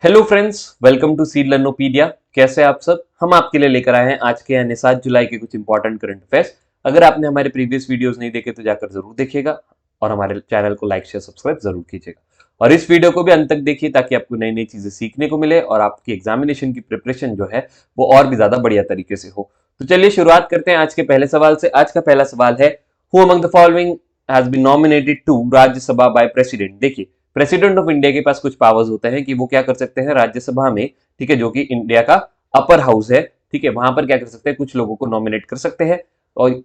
Hello friends, welcome to seed Learnopedia. कैसे आप सब? हम आपके लिए लेकर आए हैं आज के यानी 7 जुलाई के कुछ इंपॉर्टेंट करंट अफेयर्स। अगर आपने हमारे प्रीवियस वीडियोस नहीं देखे तो जाकर जरूर देखिएगा और हमारे चैनल को लाइक शेयर सब्सक्राइब जरूर कीजिएगा। और इस वीडियो को भी अंत तक देखिए ताकि आपको नई नई चीजें सीखने को मिले और आपकी एग्जामिनेशन की प्रिपरेशन जो है वो और भी ज्यादा बढ़िया तरीके से हो। तो चलिए शुरुआत करते हैं आज के पहले सवाल से। आज का पहला सवाल है, who among the following has been nominated to Rajya Sabha by president. देखिए, प्रेसिडेंट ऑफ इंडिया के पास कुछ पावर्स होते हैं कि वो क्या कर सकते हैं राज्यसभा में, ठीक है, जो कि इंडिया का अपर हाउस है, ठीक है, वहां पर क्या कर सकते हैं, कुछ लोगों को नॉमिनेट कर सकते हैं। और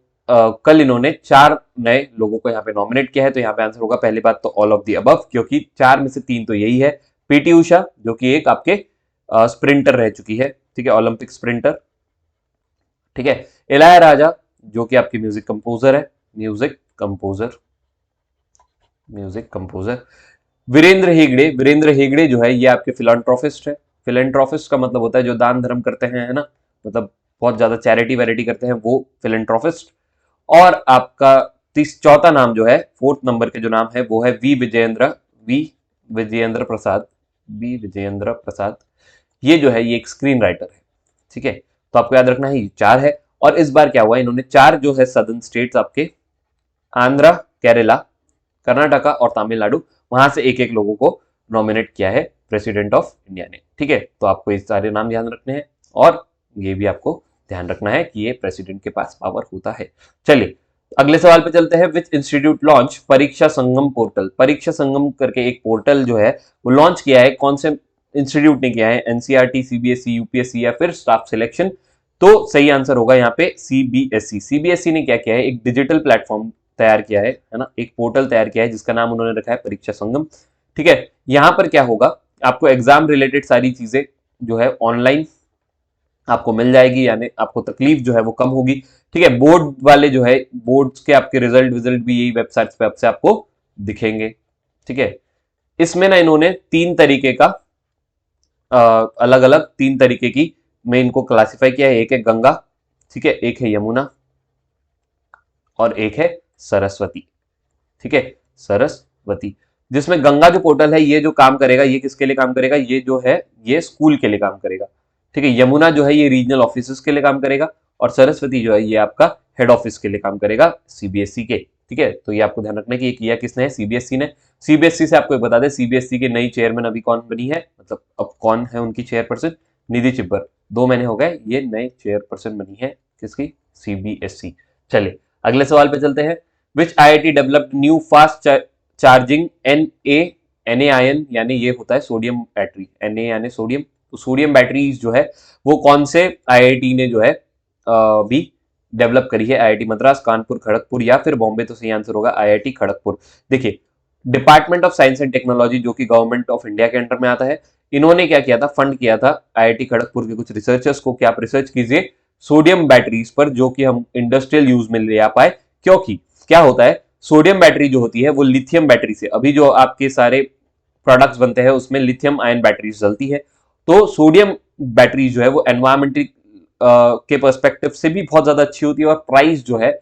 कल इन्होंने 4 नए लोगों को यहाँ पे नॉमिनेट किया है। तो यहाँ पे आंसर होगा पहली बात तो ऑल ऑफ दी अबव, क्योंकि 4 में से 3 तो यही है। पीटी उषा जो कि एक आपके स्प्रिंटर रह चुकी है, ठीक है, ओलंपिक स्प्रिंटर, ठीक है। इलाया राजा जो कि आपकी म्यूजिक कंपोजर है, म्यूजिक कंपोजर। वीरेंद्र हेगड़े जो है ये आपके फिलैंथ्रोपिस्ट है। फिलैंथ्रोपिस्ट का मतलब होता है जो दान धर्म करते हैं, है ना, मतलब बहुत ज्यादा चैरिटी वैरिटी करते हैं, वो फिलैंथ्रोपिस्ट। और आपका चौथा नाम जो है, फोर्थ नंबर के जो नाम है वो है वी विजयेंद्र प्रसाद। ये जो है ये एक स्क्रीन राइटर है, ठीक है। तो आपको याद रखना है ये 4 है। और इस बार क्या हुआ, इन्होंने 4 जो है सदर्न स्टेट्स आपके आंध्रा, केरला, कर्नाटका और तमिलनाडु, वहां से एक एक लोगों को नॉमिनेट किया है प्रेसिडेंट ऑफ इंडिया ने, ठीक है। तो आपको ये सारे नाम ध्यान रखने हैं और ये भी आपको ध्यान रखना है कि ये प्रेसिडेंट के पास पावर होता है। चलिए अगले सवाल पे चलते हैं। विच इंस्टीट्यूट लॉन्च परीक्षा संगम पोर्टल। परीक्षा संगम करके एक पोर्टल जो है वो लॉन्च किया है, कौन से इंस्टीट्यूट ने किया है? एनसीईआरटी, सीबीएसई, यूपीएससी या फिर स्टाफ सिलेक्शन? तो सही आंसर होगा यहाँ पे सीबीएसई। सीबीएसई ने क्या किया है, एक डिजिटल प्लेटफॉर्म तैयार किया है ना, एक पोर्टल तैयार किया है जिसका नाम उन्होंने रखा है परीक्षा संगम, ठीक है। यहां पर क्या होगा, आपको एग्जाम रिलेटेड सारी चीजें जो है ऑनलाइन आपको मिल जाएगी, यानी आपको तकलीफ जो है वो कम होगी, ठीक है। बोर्ड वाले जो है, बोर्ड्स के आपके रिजल्ट भी यही वेबसाइट्स पे आपसे आपको दिखेंगे, ठीक है। इसमें ना इन्होंने 3 तरीके का अलग अलग 3 तरीके की में इनको क्लासिफाई किया है। एक है गंगा, ठीक है, एक है यमुना और एक है सरस्वती, ठीक है, सरस्वती। जिसमें गंगा जो पोर्टल है ये जो काम करेगा, ये किसके लिए काम करेगा, ये जो है ये स्कूल के लिए काम करेगा, ठीक है। यमुना जो है ये रीजनल ऑफिस के लिए काम करेगा और सरस्वती जो है ये आपका हेड ऑफिस के लिए काम करेगा, सीबीएसई के, ठीक है। तो ये आपको ध्यान रखना है कि ये किया किसने है, सीबीएसई ने। सीबीएसई से आपको बता दें, सीबीएसई की नई चेयरमैन अभी कौन बनी है, मतलब अब कौन है उनकी चेयरपर्सन? निधि चिब्बर। 2 महीने हो गए, ये नए चेयरपर्सन बनी है किसकी? सीबीएसई। चलिए अगले सवाल पे चलते हैं। विच IIT developed new fast charging NaIN, यानी ये होता है सोडियम बैटरी, Na यानी सोडियम। तो सोडियम बैटरीज जो है वो कौन से आईआईटी ने जो है भी डेवलप करी है? आईआईटी मद्रास, कानपुर, खड़गपुर या फिर बॉम्बे? तो सही आंसर होगा आईआईटी खड़गपुर। देखिए, department of science and technology जो कि गवर्नमेंट ऑफ इंडिया के अंडर में आता है, इन्होंने क्या किया था, फंड किया था आईआईटी खड़गपुर के कुछ रिसर्चर्स को कि आप रिसर्च कीजिए सोडियम बैटरीज पर जो कि हम इंडस्ट्रियल यूज में ले आ पाए। क्योंकि क्या होता है, सोडियम बैटरी जो होती है वो लिथियम बैटरी से, अभी जो आपके सारे प्रोडक्ट्स बनते हैं उसमें लिथियम आयन बैटरीज चलती है। तो सोडियम बैटरी जो है वो एनवायरमेंटल के पर्सपेक्टिव से भी बहुत ज्यादा अच्छी होती है और प्राइस जो है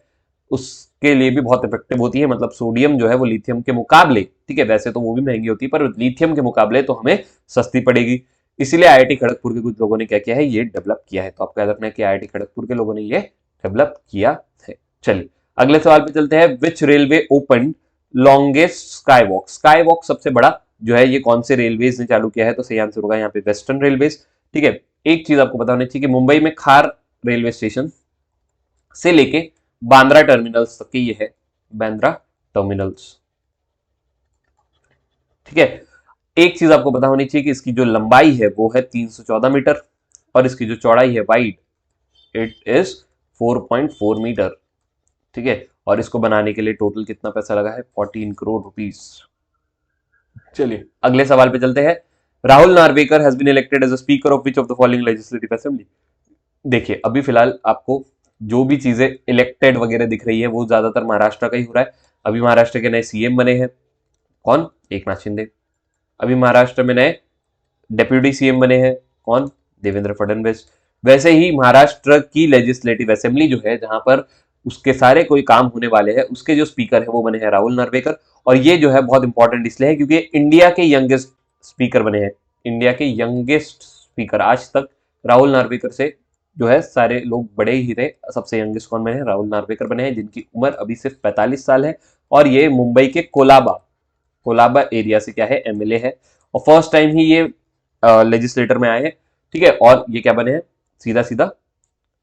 उसके लिए भी बहुत इफेक्टिव होती है। मतलब सोडियम जो है वो लिथियम के मुकाबले, ठीक है, वैसे तो वो भी महंगी होती है पर लिथियम के मुकाबले तो हमें सस्ती पड़ेगी। इसीलिए आईआईटी खड़गपुर के कुछ लोगों ने क्या किया है, ये डेवलप किया है। तो आपको याद रखना है कि आईआईटी खड़गपुर के लोगों ने ये डेवलप किया है। चलिए अगले सवाल पे चलते हैं। विच railway open longest sky walk. Sky walk सबसे बड़ा जो है ये कौन से रेलवेज ने चालू किया है? तो सही आंसर होगा यहाँ पे वेस्टर्न रेलवेज, ठीक है। एक चीज आपको पता होनी चाहिए कि मुंबई में खार रेलवे स्टेशन से लेके बांद्रा टर्मिनल्स तक की ये है, बांद्रा टर्मिनल्स, ठीक है। एक चीज आपको पता होनी चाहिए कि इसकी जो लंबाई है वो है 314 मीटर और इसकी जो चौड़ाई है वाइड, इट इज 4.4 मीटर, ठीक है। और इसको बनाने के लिए टोटल कितना पैसा लगा है? 14 करोड़ रुपीस। चलिए अगले सवाल पे चलते हैं। Rahul Narwekar has been elected as a speaker of which of the following legislative assembly. देखिए अभी फिलहाल आपको जो भी चीजें इलेक्टेड वगैरह दिख रही है वो ज्यादातर महाराष्ट्र का ही हो रहा है। अभी महाराष्ट्र के नए सीएम बने हैं, कौन? एकनाथ शिंदे। अभी महाराष्ट्र में नए डेप्यूटी सीएम बने हैं, कौन? देवेंद्र फडणवीस। वैसे ही महाराष्ट्र की लेजिस्लेटिव असेंबली जो है जहां पर उसके सारे कोई काम होने वाले हैं, उसके जो स्पीकर है वो बने हैं राहुल नार्वेकर। और ये जो है बहुत इंपॉर्टेंट इसलिए है क्योंकि इंडिया के यंगेस्ट स्पीकर बने हैं, इंडिया के यंगेस्ट स्पीकर, आज तक राहुल नार्वेकर से जो है सारे लोग बड़े ही थे, सबसे यंगेस्ट कौन बने हैं, राहुल नार्वेकर बने हैं, जिनकी उम्र अभी सिर्फ 45 साल है और ये मुंबई के कोलाबा एरिया से क्या है, एमएलए है और फर्स्ट टाइम ही ये लेजिस्लेटर में आए हैं, ठीक है। और ये क्या बने हैं, सीधा सीधा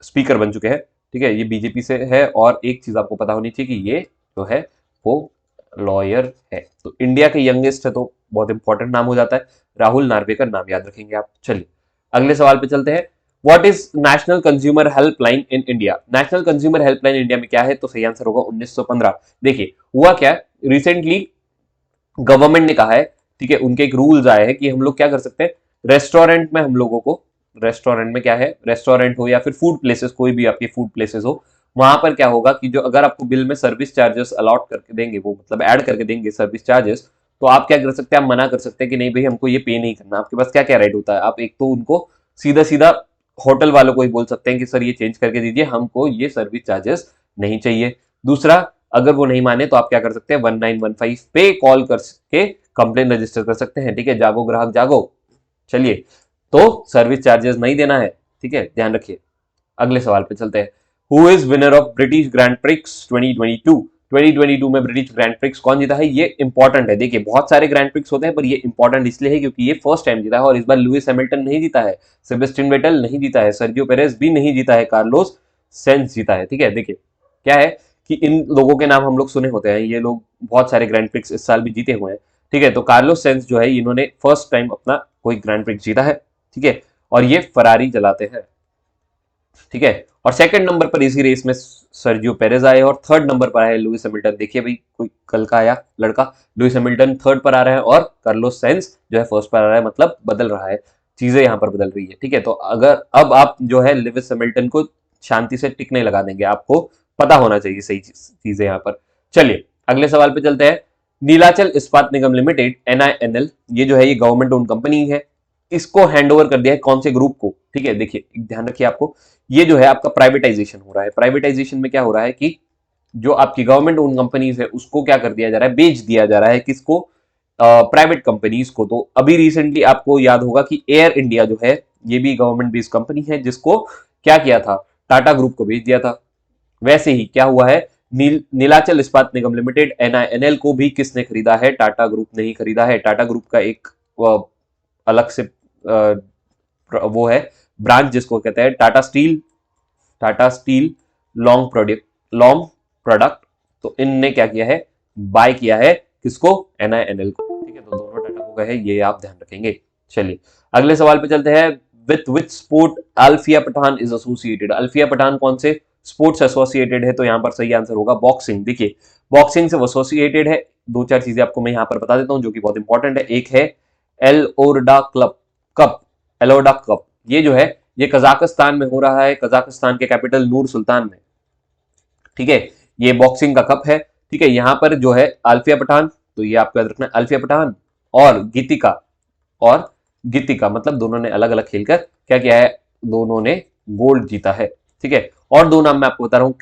स्पीकर बन चुके हैं, ठीक है। ये बीजेपी से है और एक चीज आपको पता होनी चाहिए कि ये जो है वो लॉयर है, तो इंडिया के यंगेस्ट है तो बहुत इंपॉर्टेंट नाम हो जाता है, राहुल नार्वेकर नाम याद रखेंगे आप। चलिए अगले सवाल पे चलते हैं। What is national consumer helpline in India? National consumer helpline India में क्या है, तो सही आंसर होगा 1915। देखिए हुआ क्या, रिसेंटली गवर्नमेंट ने कहा है, ठीक है, उनके एक रूल्स आए हैं कि हम लोग क्या कर सकते हैं, रेस्टोरेंट में हम लोगों को, रेस्टोरेंट में क्या है, रेस्टोरेंट हो या फिर फूड प्लेसेस, कोई भी आपके फूड प्लेसेस हो, वहां पर क्या होगा कि जो अगर आपको बिल में सर्विस चार्जेस अलॉट करके देंगे, वो मतलब ऐड करके देंगे सर्विस चार्जेस, तो आप क्या कर सकते हैं, आप मना कर सकते हैं कि नहीं भाई हमको ये पे नहीं करना। आपके पास क्या क्या राइट होता है, आप एक तो उनको सीधा सीधा होटल वालों को ही बोल सकते हैं कि सर ये चेंज करके दीजिए, हमको ये सर्विस चार्जेस नहीं चाहिए। दूसरा, अगर वो नहीं माने तो आप क्या कर सकते हैं, 1915 पे कॉल करके कंप्लेन रजिस्टर कर सकते हैं, ठीक है। जागो ग्राहक जागो। चलिए, तो सर्विस चार्जेस नहीं देना है, ठीक है, ध्यान रखिए। अगले सवाल पे चलते हैं। Who is winner of British grand prix 2022? 2022 में ब्रिटिश ग्रैंड प्रिक्स कौन जीता है, ये इंपॉर्टेंट है। देखिए बहुत सारे ग्रैंड प्रिक्स होते हैं पर ये इंपॉर्टेंट इसलिए है क्योंकि ये फर्स्ट टाइम जीता है और इस बार लुइस हैमिल्टन नहीं जीता है, सेबेस्टियन वेटल नहीं जीता है, सर्जियो पेरेज भी नहीं जीता है, कार्लोस सेंस जीता है, ठीक है। देखिए क्या है कि इन लोगों के नाम हम लोग सुने होते हैं, ये लोग बहुत सारे ग्रैंड प्रिक्स इस साल भी जीते हुए हैं, ठीक है। तो कार्लोस सेंस जो है इन्होंने फर्स्ट टाइम अपना कोई ग्रैंड प्रिक्स जीता है, ठीक है, और ये फरारी चलाते हैं, ठीक है। और सेकंड नंबर पर इसी रेस में सर्जियो पेरेज आए और थर्ड नंबर पर आए लुइस हैमिल्टन। देखिए भाई कोई कल का आया लड़का, लुइस हैमिल्टन थर्ड पर आ रहा है और कार्लोस साइंस जो है फर्स्ट पर आ रहा है, मतलब बदल रहा है, चीजें यहां पर बदल रही है, ठीक है। तो अगर अब आप जो है लुइस हैमिल्टन को शांति से टिक नहीं लगा देंगे, आपको पता होना चाहिए सही चीजें यहां पर। चलिए अगले सवाल पे चलते हैं। नीलाचल इस्पात निगम लिमिटेड NINL, ये जो है ये गवर्नमेंट ओन कंपनी है, इसको हैंड ओवर कर दिया है कौन से ग्रुप को, ठीक है। देखिए ध्यान रखिए आपको, ये जो है आपका प्राइवेटाइजेशन हो रहा है। प्राइवेटाइजेशन में क्या हो रहा है कि जो आपकी गवर्नमेंट ओन कंपनीज है उसको क्या कर दिया जा रहा है, बेच दिया जा रहा है, किसको, प्राइवेट कंपनीज को। तो अभी रिसेंटली आपको याद होगा कि एयर इंडिया जो है ये भी गवर्नमेंट बेस्ड कंपनी है, जिसको क्या किया था, टाटा ग्रुप को बेच दिया था। वैसे ही क्या हुआ है, नीलाचल इस्पात निगम लिमिटेड NINL को भी किसने खरीदा है, टाटा ग्रुप ने ही खरीदा है। टाटा ग्रुप का एक अलग से वो है ब्रांच जिसको कहते हैं टाटा स्टील लॉन्ग प्रोडक्ट। तो इनने क्या किया है, बाय किया है किसको, NINL को, ठीक है। तो दोनों टाटा को गए, ये आप ध्यान रखेंगे। चलिए अगले सवाल पे चलते हैं। With which sport Alfiya Pathan is associated? Alfiya Pathan कौन से स्पोर्ट्स एसोसिएटेड है, तो यहां पर सही आंसर होगा बॉक्सिंग। देखिए बॉक्सिंग से वो एसोसिएटेड है। दो चार चीजें आपको मैं यहां पर बता देता हूं जो कि बहुत इंपॉर्टेंट है। एक है एलोर्डा कप, एलोर्डा कप, ये जो है ये कजाकिस्तान में हो रहा है, कजाकिस्तान के कैपिटल नूर सुल्तान में, ठीक है। ये बॉक्सिंग का कप है, ठीक है। यहां पर जो है अल्फिया पठान, तो ये आपको याद रखना है, अल्फिया पठान और गीतिका मतलब दोनों ने अलग अलग खेलकर क्या किया है, दोनों ने गोल्ड जीता है, ठीक है। और दो नाम मैं आपको बता रहा हूं,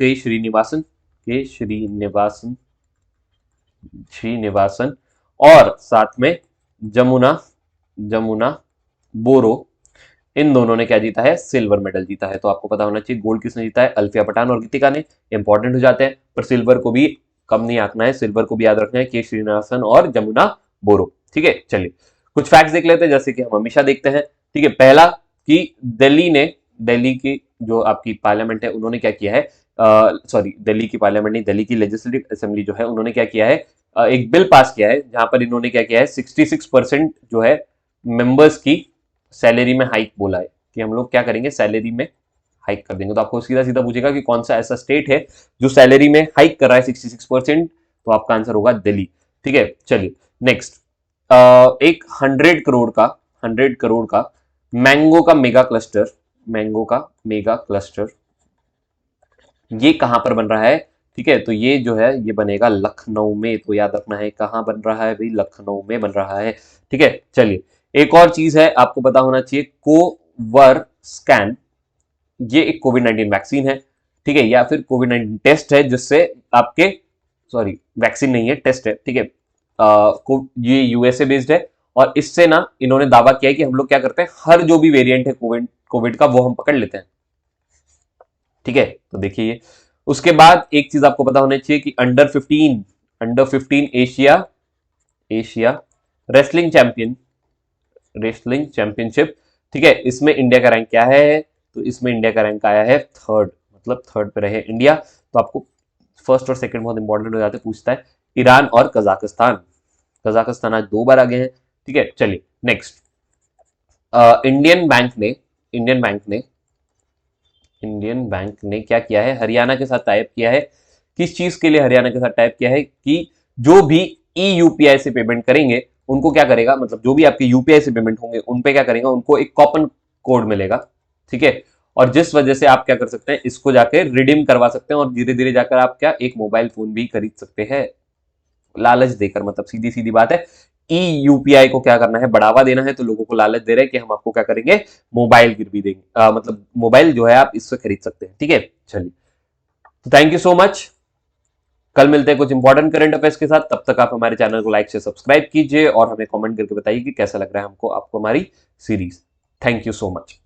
श्रीनिवासन और साथ में जमुना बोरो, इन दोनों ने क्या जीता है, सिल्वर मेडल जीता है। तो आपको पता होना चाहिए गोल्ड किसने जीता है, अल्फिया पठान और गीतिका ने, इंपॉर्टेंट हो जाते हैं। पर सिल्वर को भी कम नहीं आंकना है, सिल्वर को भी याद रखना है, के श्रीनिवासन और जमुना बोरो, ठीक है। चलिए कुछ फैक्ट्स देख लेते हैं जैसे कि हम हमेशा देखते हैं, ठीक है। पहला कि दिल्ली की जो आपकी पार्लियामेंट है उन्होंने क्या किया है, सॉरी दिल्ली की पार्लियामेंट नहीं, दिल्ली की लेजिस्लेटिव असेंबली जो है उन्होंने क्या किया है, एक बिल पास किया है जहां पर इन्होंने क्या किया है, 66% जो है मेंबर्स की सैलरी में हाइक बोला है कि हम लोग क्या करेंगे, सैलरी में हाइक कर देंगे। तो आपको सीधा सीधा पूछेगा कि कौन सा ऐसा स्टेट है जो सैलरी में हाइक कर रहा है 66%, तो आपका आंसर होगा दिल्ली, ठीक है। चलिए नेक्स्ट, एक 100 करोड़ का मैंगो का मेगा क्लस्टर ये कहां पर बन रहा है, ठीक है। तो ये जो है ये बनेगा लखनऊ में, तो याद रखना है कहां बन रहा है भाई, लखनऊ में बन रहा है, ठीक है। चलिए एक और चीज है आपको पता होना चाहिए, कोवर स्कैन, ये एक कोविड-19 वैक्सीन है, ठीक है, या फिर कोविड-19 टेस्ट है जिससे आपके, सॉरी वैक्सीन नहीं है टेस्ट है, ठीक है। ये USA बेस्ड है और इससे ना इन्होंने दावा किया है कि हम लोग क्या करते हैं, हर जो भी वेरिएंट है कोविड कोविड का वो हम पकड़ लेते हैं। ठीक है, तो देखिए ये। उसके बाद एक चीज आपको पता होना चाहिए कि under 15 Asia Asia wrestling championship, ठीक है, इसमें इंडिया का रैंक क्या है, तो इसमें इंडिया का रैंक आया है थर्ड, मतलब थर्ड पे रहे इंडिया। तो आपको फर्स्ट और सेकंड बहुत इंपॉर्टेंट हो जाते हैं, पूछता है ईरान और कजाकिस्तान। कजाकिस्तान आज 2 बार आ गए हैं। ठीक है, चलिए नेक्स्ट। इंडियन बैंक ने क्या किया है, हरियाणा के साथ टाइप किया है। किस चीज के लिए हरियाणा के साथ टाइप किया है कि जो भी ई यूपीआई से पेमेंट करेंगे उनको क्या करेगा, मतलब जो भी आपके यूपीआई से पेमेंट होंगे उन पे क्या करेगा, उनको एक कॉपन कोड मिलेगा। ठीक है, और जिस वजह से आप क्या कर सकते हैं, इसको जाके रिडीम करवा सकते हैं और धीरे धीरे जाकर आप क्या एक मोबाइल फोन भी खरीद सकते हैं लालच देकर। मतलब सीधी सीधी बात है, ई यूपीआई को क्या करना है, बढ़ावा देना है, तो लोगों को लालच दे रहे हैं कि हम आपको क्या करेंगे, मोबाइल गिरवी देंगे, मतलब मोबाइल जो है आप इससे खरीद सकते हैं। ठीक है, चलिए, तो थैंक यू सो मच। कल मिलते हैं कुछ इंपॉर्टेंट करंट अफेयर्स के साथ। तब तक आप हमारे चैनल को लाइक से सब्सक्राइब कीजिए और हमें कमेंट करके बताइए कि कैसा लग रहा है हमको आपको हमारी series. Thank you so much.